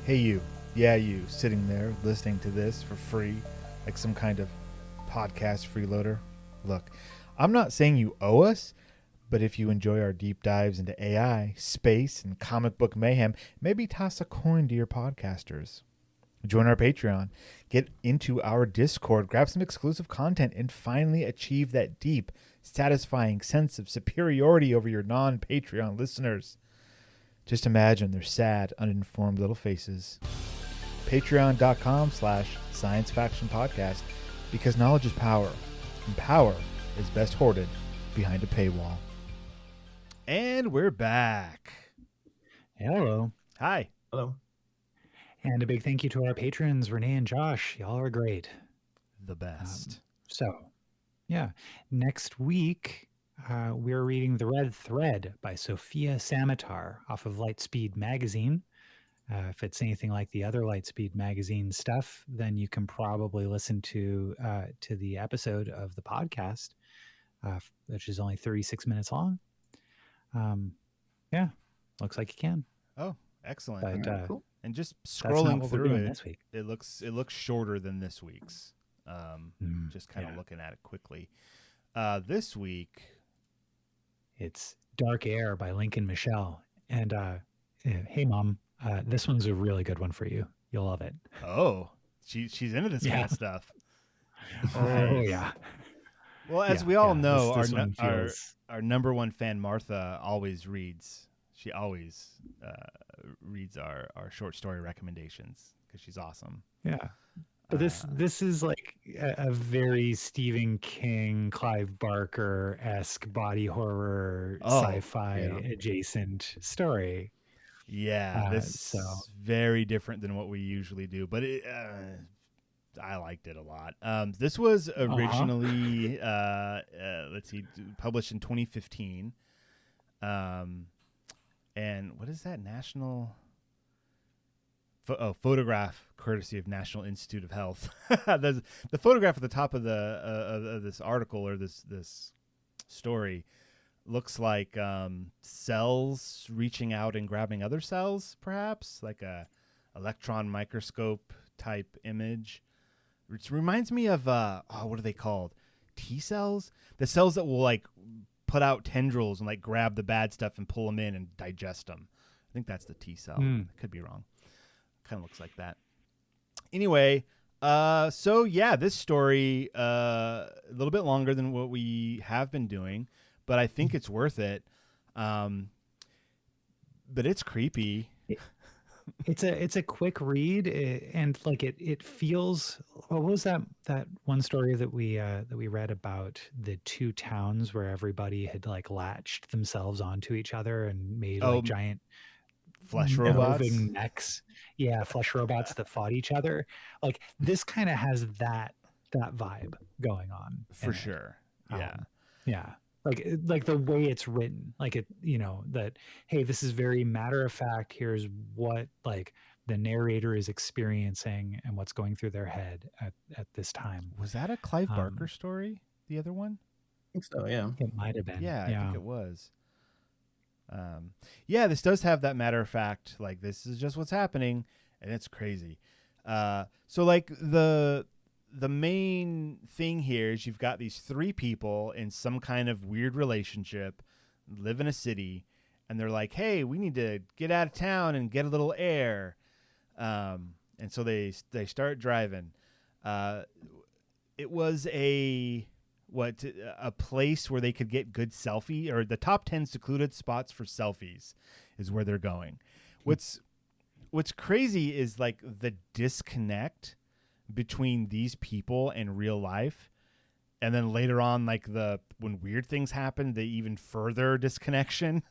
Hey, you. Yeah, you sitting there listening to this for free, like some kind of podcast freeloader. Look, I'm not saying you owe us, but if you enjoy our deep dives into AI, space, and comic book mayhem, maybe toss a coin to your podcasters. Join our Patreon, get into our Discord, grab some exclusive content, and finally achieve that deep, satisfying sense of superiority over your non-Patreon listeners. Just imagine their sad, uninformed little faces. Patreon.com/Science Faction Podcast, because knowledge is power, and power is best hoarded behind a paywall. And we're back. Hello. Hi. Hello. And a big thank you to our patrons, Renee and Josh. Y'all are great. The best. Yeah. Next week, we're reading The Red Thread by Sophia Samatar off of Lightspeed Magazine. If it's anything like the other Lightspeed Magazine stuff, then you can probably listen to the episode of the podcast, which is only 36 minutes long. Yeah, looks like you can. Oh, excellent. But, Cool. And just that's not scrolling what we're through doing it, this week. it looks shorter than this week's. Just kind of looking at it quickly. This week, It's Dark Air by Lincoln Michelle. And hey, Mom, this one's a really good one for you. You'll love it. she's into this kind of stuff. Oh, Nice. yeah. Well, as we all know, this one feels... our number one fan, Martha, always reads. She always reads our short story recommendations because she's awesome. Yeah. But this is like a very Stephen King, Clive Barker-esque body horror, sci-fi adjacent story. Yeah, this is very different than what we usually do, but I liked it a lot. This was originally, published in 2015. And what is that? National... photograph courtesy of National Institute of Health. The photograph at the top of this article or this story looks like cells reaching out and grabbing other cells, perhaps like a electron microscope type image. It reminds me of what are they called? T cells? The cells that will like put out tendrils and like grab the bad stuff and pull them in and digest them. I think that's the T cell. I could be wrong. Kind of looks like that. Anyway, this story a little bit longer than what we have been doing, but I think it's worth it. But it's creepy. It's a quick read, and like it feels. What was that one story that we read about the two towns where everybody had like latched themselves onto each other and made like giant flesh robots, moving necks. Yeah, flesh robots that fought each other. Like this kind of has that vibe going on for sure. Yeah. Like the way it's written, like it, that, hey, this is very matter of fact. Here's what like the narrator is experiencing and what's going through their head at this time. Was that a Clive Barker story? The other one? I think so. Yeah. It might have been. Yeah, I think it was. This does have that matter of fact, like this is just what's happening, and it's crazy. So like the main thing here is you've got these three people in some kind of weird relationship, live in a city, and they're like, hey, we need to get out of town and get a little air. And so they start driving. It was a place where they could get good selfie, or the top 10 secluded spots for selfies is where they're going. What's crazy is like the disconnect between these people and real life. And then later on, like when weird things happen, the even further disconnection.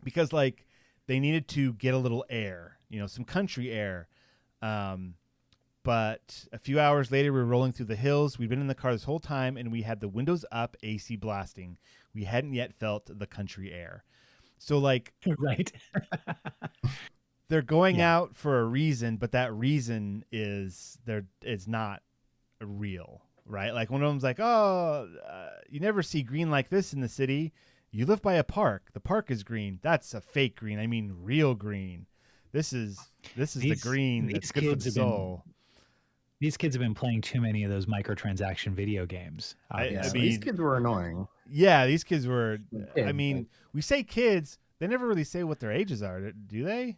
Because like they needed to get a little air, some country air. But a few hours later, we were rolling through the hills. We'd been in the car this whole time, and we had the windows up, AC blasting. We hadn't yet felt the country air. So like Right. they're going Yeah. out for a reason, but that reason is not real, right? Like one of them's like, oh, you never see green like this in the city. You live by a park. The park is green. That's a fake green. I mean, real green. This is the green that's good for the soul. These kids have been playing too many of those microtransaction video games. Yeah, I these mean, kids were annoying. yeah, these kids were. I Kids, mean, we say kids. They never really say what their ages are, do they?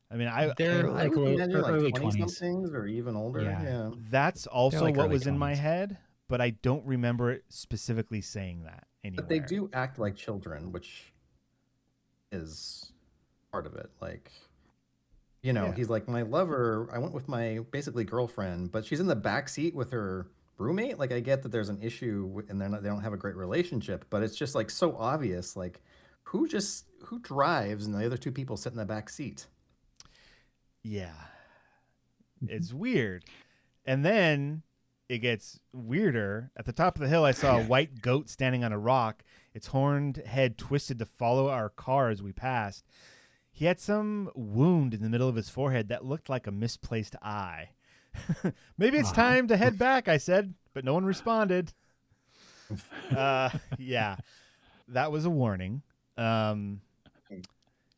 I mean, They're I like would low, imagine like early 20 20s. somethings or even older. Yeah. Yeah. That's also like what early was in my 20s. head, but I don't remember it specifically saying that anywhere. But they do act like children, which is part of it. Like, you know, Yeah. he's like, my lover, I went with my basically girlfriend, but she's in the back seat with her roommate. Like, I get that there's an issue and they don't have a great relationship, but it's just like so obvious. Like, who drives and the other two people sit in the back seat? Yeah. It's weird. And then it gets weirder. At the top of the hill, I saw a white goat standing on a rock, its horned head twisted to follow our car as we passed. He had some wound in the middle of his forehead that looked like a misplaced eye. Maybe it's time to head back, I said, but no one responded. Yeah, that was a warning.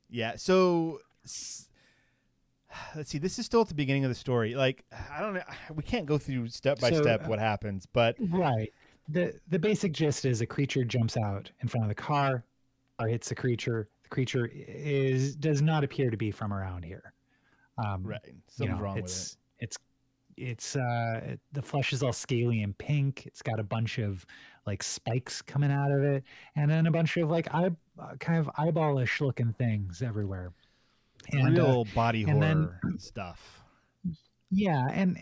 Yeah, so let's see. This is still at the beginning of the story. Like, I don't know. We can't go through step by step what happens, but Right. The basic gist is a creature jumps out in front of the car, or hits the creature. The creature does not appear to be from around here. right, something's wrong with it. It's the flesh is all scaly and pink. It's got a bunch of like spikes coming out of it, and then a bunch of like kind of eyeballish looking things everywhere. And Real body and horror then- stuff. Yeah, and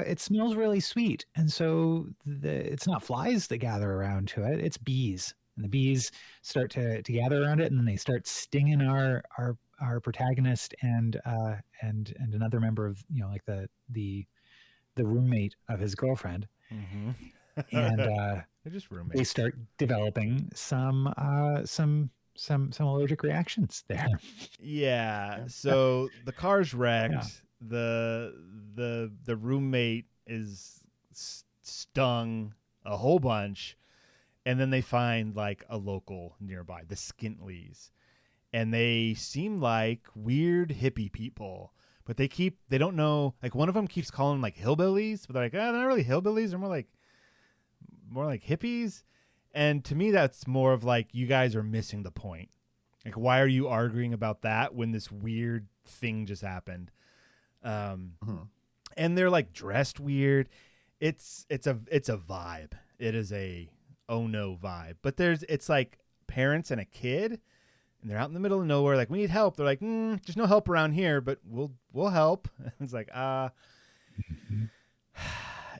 it smells really sweet, and so it's not flies that gather around to it; it's bees, and the bees start to gather around it, and then they start stinging our protagonist and another member of like the roommate of his girlfriend, Mm-hmm. and They're just they roommates. start developing some allergic reactions there. Yeah. So the car's wrecked. Yeah. The roommate is stung a whole bunch, and then they find like a local nearby, the Skintleys, and they seem like weird hippie people. But they don't know. Like one of them keeps calling them like hillbillies, but they're like, they're not really hillbillies. They're more like hippies. And to me, that's more of like, you guys are missing the point. Like, why are you arguing about that when this weird thing just happened? And they're like dressed weird. It's a vibe. It is a oh no vibe. But it's like parents and a kid, and they're out in the middle of nowhere. Like, we need help. They're like, there's no help around here, but we'll help. It's like and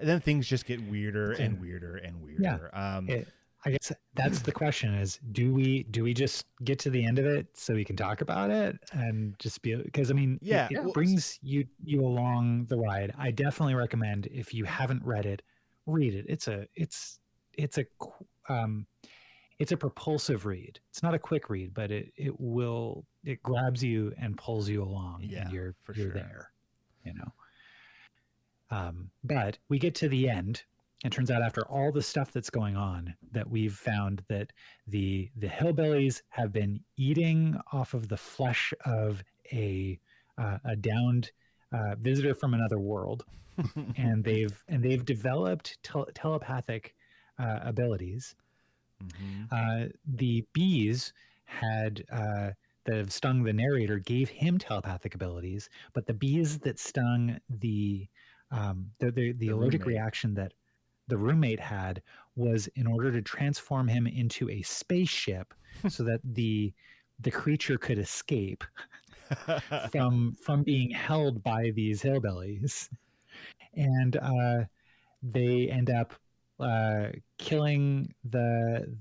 then things just get weirder and weirder and weirder. Yeah. I guess that's the question: is do we just get to the end of it so we can talk about it and just be, because I mean, it brings you along the ride. I definitely recommend, if you haven't read it, read it. It's a propulsive read. It's not a quick read, but it grabs you and pulls you along, and you're sure. there, but we get to the end. It turns out, after all the stuff that's going on, that we've found that the hillbillies have been eating off of the flesh of a downed visitor from another world, and they've developed telepathic abilities. Mm-hmm. The bees that have stung the narrator gave him telepathic abilities, but the bees that stung the allergic roommate. reaction that the roommate had was in order to transform him into a spaceship so that the creature could escape from being held by these hillbillies. And they end up killing the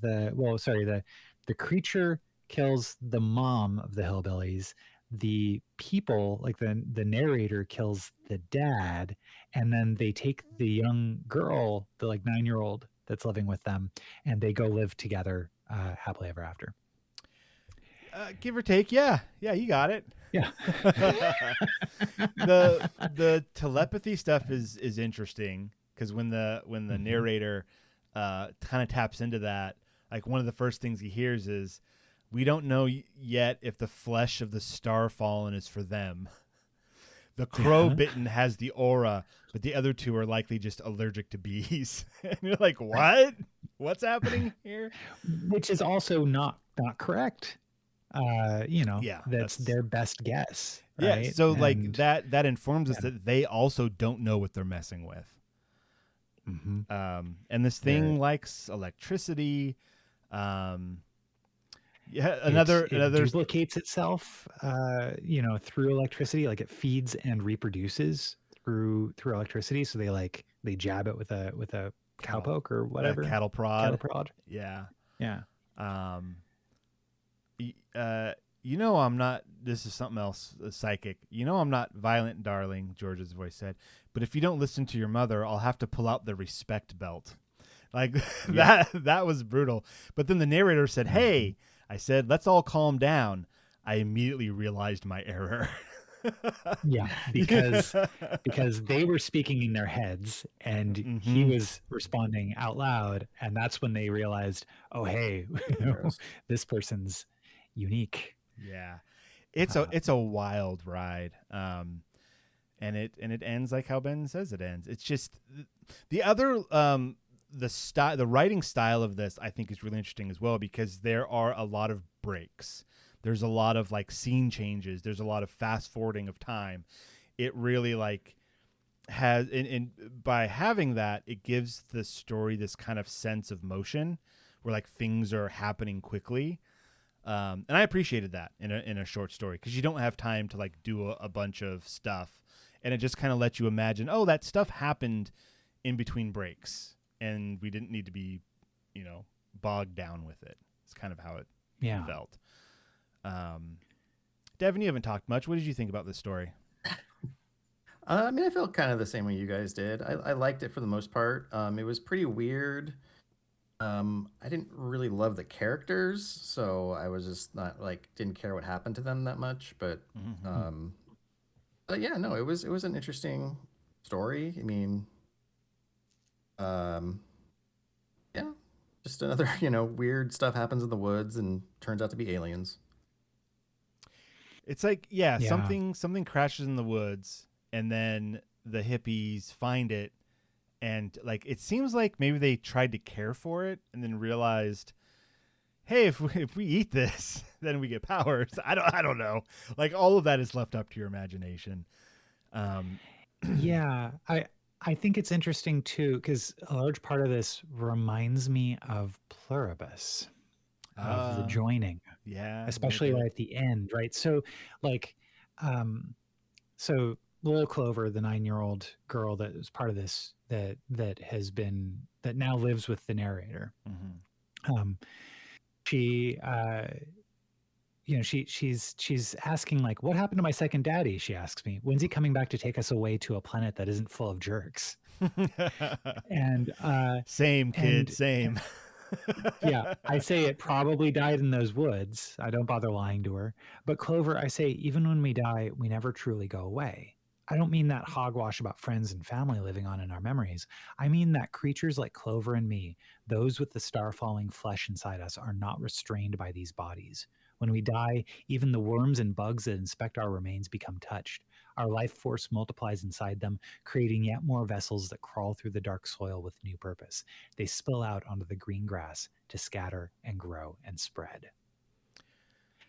creature kills the mom of the hillbillies. The people, like the narrator, kills the dad, and then they take the young girl, the like 9-year-old that's living with them, and they go live together happily ever after. Give or take. Yeah. Yeah, you got it. Yeah. The telepathy stuff is interesting because when the narrator kind of taps into that, like one of the first things he hears is, "We don't know yet if the flesh of the star fallen is for them. The crow bitten has the aura, but the other two are likely just allergic to bees." And you're like, "What? What's happening here?" Which is also not correct. Yeah, that's their best guess. Yeah, Right? so And, like that informs us that they also don't know what they're messing with. And this thing likes electricity. Another it duplicates itself, through electricity. Like it feeds and reproduces through electricity. So they jab it with a cowpoke or whatever. Cattle prod. Cattle prod. Yeah. Yeah. I'm not, this is something else, psychic. I'm not violent, darling, George's voice said. But if you don't listen to your mother, I'll have to pull out the respect belt. Like that was brutal. But then the narrator said, "Hey," I said, "let's all calm down." I immediately realized my error. Yeah, because they were speaking in their heads and he was responding out loud, and that's when they realized, oh hey, this person's unique. Yeah, it's a wild ride, and it ends like how Ben says it ends. It's just the other the writing style of this I think is really interesting as well, because there are a lot of breaks. There's a lot of like scene changes. There's a lot of fast forwarding of time. It really like has, and by having that, it gives the story this kind of sense of motion where like things are happening quickly. And I appreciated that in a short story, because you don't have time to like do a bunch of stuff, and it just kind of lets you imagine, oh, that stuff happened in between breaks, and we didn't need to be, bogged down with it. It's kind of how it felt. Devon, you haven't talked much. What did you think about this story? I felt kind of the same way you guys did. I liked it for the most part. It was pretty weird. I didn't really love the characters, so I was just not didn't care what happened to them that much. But yeah, no, it was an interesting story. Yeah, just another weird stuff happens in the woods and turns out to be aliens. It's like something crashes in the woods, and then the hippies find it. And like, it seems like maybe they tried to care for it and then realized, hey, if we eat this, then we get powers. I don't know. Like, all of that is left up to your imagination. Yeah, I think it's interesting too, because a large part of this reminds me of Pluribus, of the joining. Yeah, especially right at the end, right? So so Little Clover, the 9-year-old girl that was part of this, that now lives with the narrator. She she's asking, like, what happened to my second daddy? She asks me, when's he coming back to take us away to a planet that isn't full of jerks? And same kid, same. Yeah, I say it probably died in those woods. I don't bother lying to her. But Clover, I say, even when we die, we never truly go away. I don't mean that hogwash about friends and family living on in our memories. I mean that creatures like Clover and me, those with the star-falling flesh inside us, are not restrained by these bodies. When we die, even the worms and bugs that inspect our remains become touched. Our life force multiplies inside them, creating yet more vessels that crawl through the dark soil with new purpose. They spill out onto the green grass to scatter and grow and spread.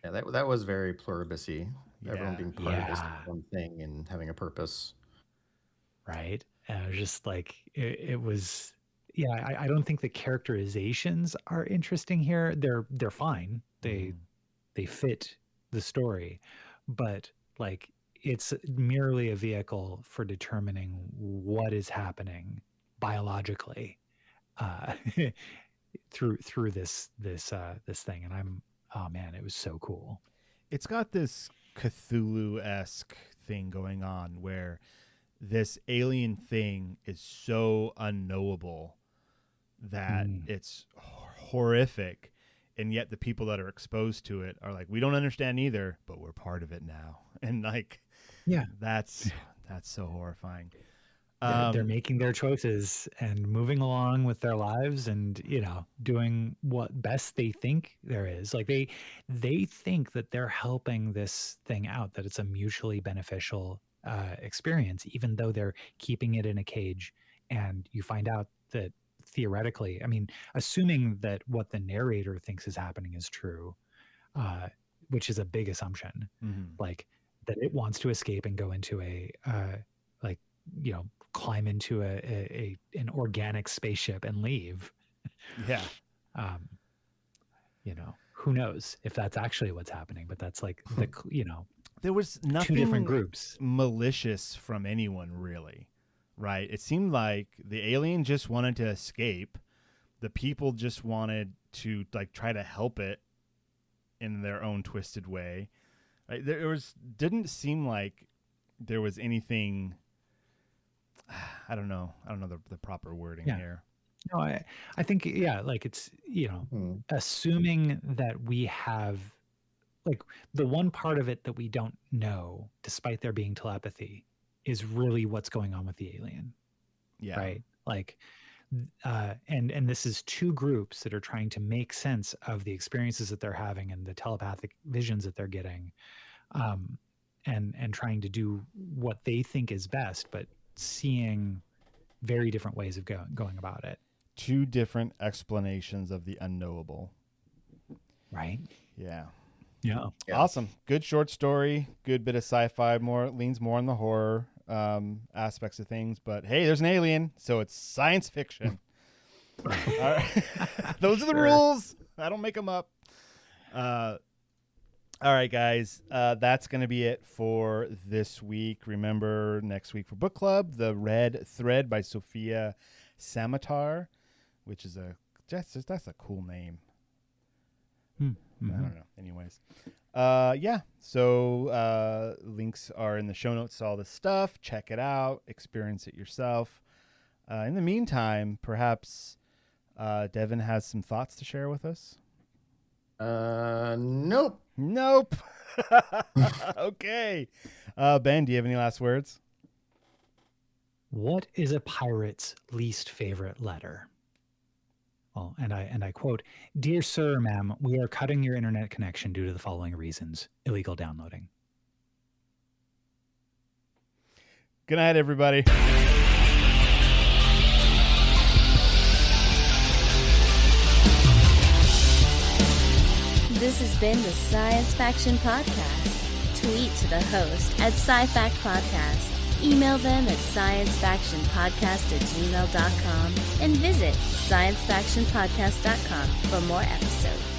Yeah, that was very Pluribus-y. Everyone being part of this one thing and having a purpose. Right? And it was just like, it was, I don't think the characterizations are interesting here. They're fine. They fit the story, but like, it's merely a vehicle for determining what is happening biologically through this thing. And oh man, it was so cool. It's got this Cthulhu-esque thing going on where this alien thing is so unknowable that it's horrific. and yet the people that are exposed to it are like, we don't understand either, but we're part of it now. And like, Yeah. that's so horrifying. They're making their choices and moving along with their lives and, doing what best they think there is. Like they think that they're helping this thing out, that it's a mutually beneficial experience, even though they're keeping it in a cage. And you find out that theoretically, assuming that what the narrator thinks is happening is true, which is a big assumption, like that it wants to escape and go into climb into an organic spaceship and leave. Yeah. Who knows if that's actually what's happening, but that's like there was nothing two different groups malicious from anyone, really, right? It seemed like the alien just wanted to escape. The people just wanted to like try to help it in their own twisted way. Right? Didn't seem like there was anything. I don't know the proper wording here. No, I think, like it's, assuming that we have, like, the one part of it that we don't know, despite there being telepathy, is really what's going on with the alien. Yeah. Right. Like, and this is two groups that are trying to make sense of the experiences that they're having and the telepathic visions that they're getting, and trying to do what they think is best, but seeing very different ways of going about it. Two different explanations of the unknowable. Right. Yeah. Awesome. Good short story. Good bit of sci-fi. Leans more on the horror aspects of things. But hey, there's an alien, so it's science fiction. All right. Those are the rules. I don't make them up. All right, guys. That's going to be it for this week. Remember, next week for book club, The Red Thread by Sophia Samatar, which is that's a cool name. I don't know. Anyways, so links are in the show notes to all this stuff. Check it out. Experience it yourself. In the meantime, perhaps Devon has some thoughts to share with us. Nope. Okay. Ben, do you have any last words? What is a pirate's least favorite letter? Well, and I quote, "Dear sir, ma'am, we are cutting your internet connection due to the following reasons: illegal downloading." Good night, everybody. This has been the Science Faction Podcast. Tweet to the host at SciFact Podcast. Email them at sciencefactionpodcast@gmail.com and visit sciencefactionpodcast.com for more episodes.